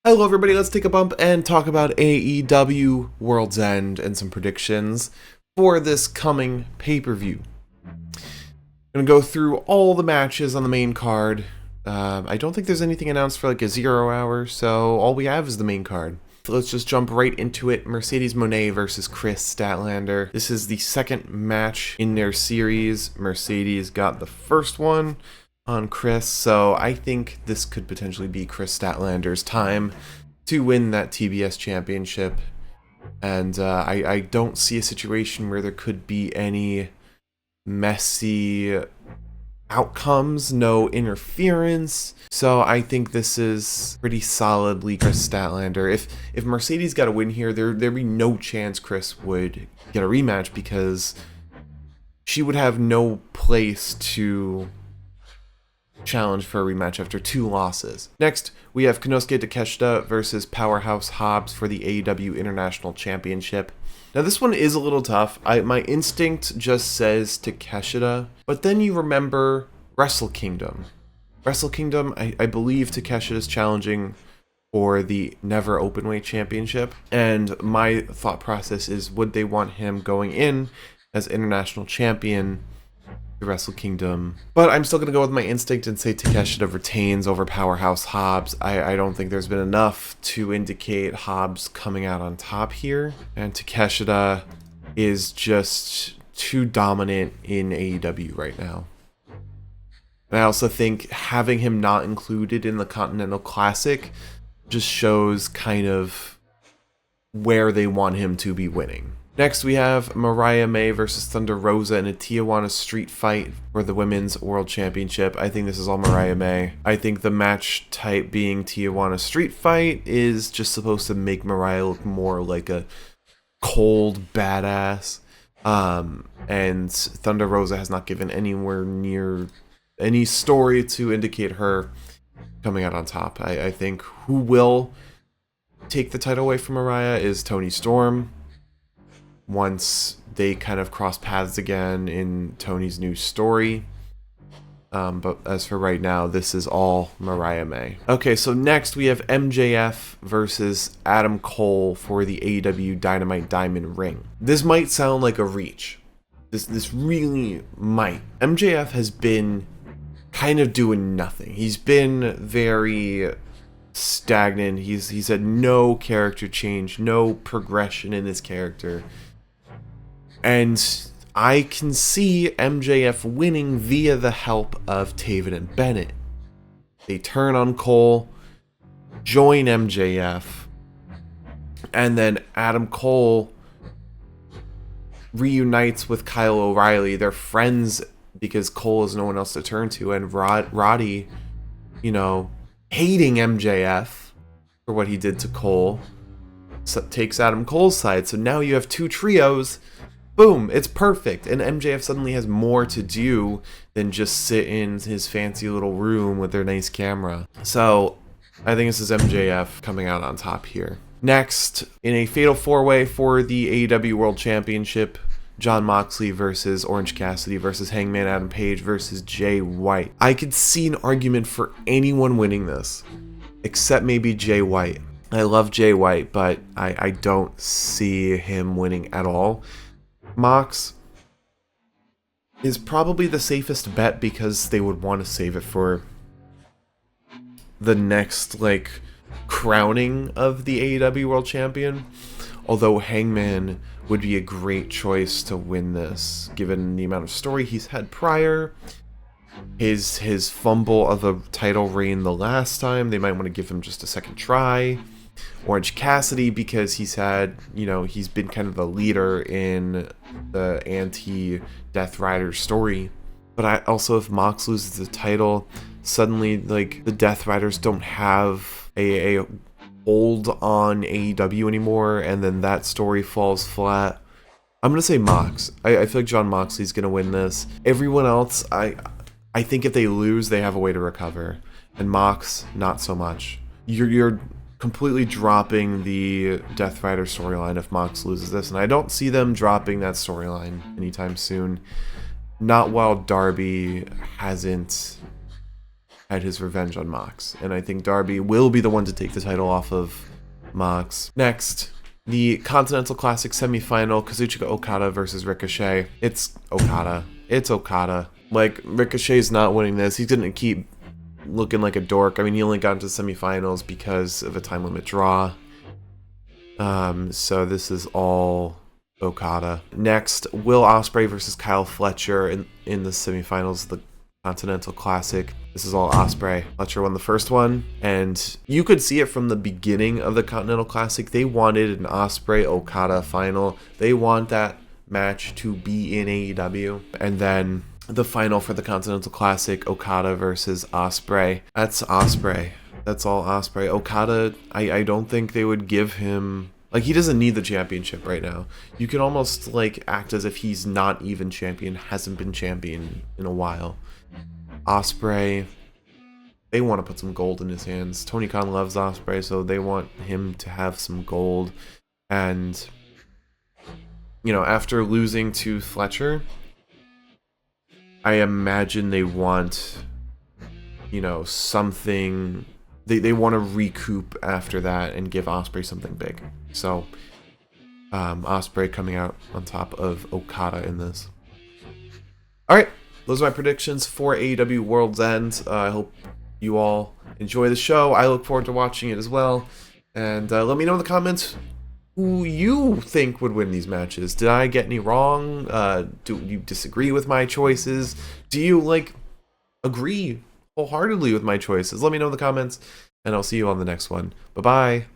Hello everybody, let's take a bump and talk about AEW World's End and some predictions for this coming pay-per-view. I'm going to go through all the matches on the main card. I don't think there's anything announced for like a 0 hour, so all we have is the main card. So let's just jump right into it. Mercedes Moné versus Chris Statlander. This is the second match in their series. Mercedes got the first one on Chris, so I think this could potentially be Chris Statlander's time to win that TBS championship. And I don't see a situation where there could be any messy outcomes, no interference. So I think this is pretty solidly Chris Statlander. If Mercedes got a win here, there'd be no chance Chris would get a rematch because she would have no place to challenge for a rematch after 2 losses. Next, we have Konosuke Takeshita versus Powerhouse Hobbs for the AEW International Championship. Now this one is a little tough. My instinct just says Takeshita, but then you remember Wrestle Kingdom. Wrestle Kingdom, I believe Takeshita is challenging for the Never Openweight Championship, and my thought process is, would they want him going in as international champion to Wrestle Kingdom? But I'm still going to go with my instinct and say Takeshita retains over Powerhouse Hobbs. I don't think there's been enough to indicate Hobbs coming out on top here, and Takeshita is just too dominant in AEW right now. And I also think having him not included in the Continental Classic just shows kind of where they want him to be winning. Next, we have Mariah May versus Thunder Rosa in a Tijuana street fight for the Women's World Championship. I think this is all Mariah May. I think the match type being Tijuana street fight is just supposed to make Mariah look more like a cold badass. And Thunder Rosa has not given anywhere near any story to indicate her coming out on top. I think who will take the title away from Mariah is Toni Storm, once they kind of cross paths again in Tony's new story. But as for right now, this is all Mariah May. Okay, so next we have MJF versus Adam Cole for the AEW Dynamite Diamond ring. This might sound like a reach. This really might. MJF has been kind of doing nothing. He's been very stagnant. He's had no character change, no progression in his character. And I can see MJF winning via the help of Taven and Bennett. They turn on Cole, join MJF, and then Adam Cole reunites with Kyle O'Reilly. They're friends because Cole has no one else to turn to, and Roddy, hating MJF for what he did to Cole, takes Adam Cole's side. So now you have 2 trios. Boom, it's perfect. And MJF suddenly has more to do than just sit in his fancy little room with their nice camera. So I think this is MJF coming out on top here. Next, in a fatal 4-way for the AEW World Championship, Jon Moxley versus Orange Cassidy versus Hangman Adam Page versus Jay White. I could see an argument for anyone winning this, except maybe Jay White. I love Jay White, but I don't see him winning at all. Mox is probably the safest bet because they would want to save it for the next, crowning of the AEW World Champion. Although Hangman would be a great choice to win this, given the amount of story he's had prior. His fumble of a title reign the last time, they might want to give him just a second try. Orange Cassidy, because he's been kind of the leader in the anti-Death Rider story. But if Mox loses the title, suddenly the Death Riders don't have a hold on AEW anymore, and then that story falls flat. I'm gonna say Mox. I feel like Jon Moxley's gonna win this. Everyone else, I think if they lose, they have a way to recover, and Mox, not so much. You're completely dropping the Death Rider storyline if Mox loses this, and I don't see them dropping that storyline anytime soon. Not while Darby hasn't had his revenge on Mox. And I think Darby will be the one to take the title off of Mox. Next, the Continental Classic semifinal, Kazuchika Okada versus Ricochet. It's Okada. It's Okada. Like, Ricochet's not winning this. He's gonna keep looking like a dork. I mean, he only got into semifinals because of a time limit draw. So this is all Okada. Next, Will Ospreay versus Kyle Fletcher in the semifinals of the Continental Classic. This is all Ospreay. Fletcher won the first one, and you could see it from the beginning of the Continental Classic. They wanted an Ospreay Okada final. They want that match to be in AEW, and then the final for the Continental Classic, Okada versus Ospreay. That's Ospreay. That's all Ospreay. Okada, I don't think they would give him... Like, he doesn't need the championship right now. You can almost, like, act as if he's not even champion, hasn't been champion in a while. Ospreay, they want to put some gold in his hands. Tony Khan loves Ospreay, so they want him to have some gold. And, you know, after losing to Fletcher, I imagine they want, you know, something... They want to recoup after that and give Ospreay something big. So, Ospreay coming out on top of Okada in this. Alright, those are my predictions for AEW World's End. I hope you all enjoy the show. I look forward to watching it as well. And let me know in the comments who you think would win these matches. Did I get any wrong? Do you disagree with my choices? Do you, like, agree wholeheartedly with my choices? Let me know in the comments, and I'll see you on the next one. Bye-bye.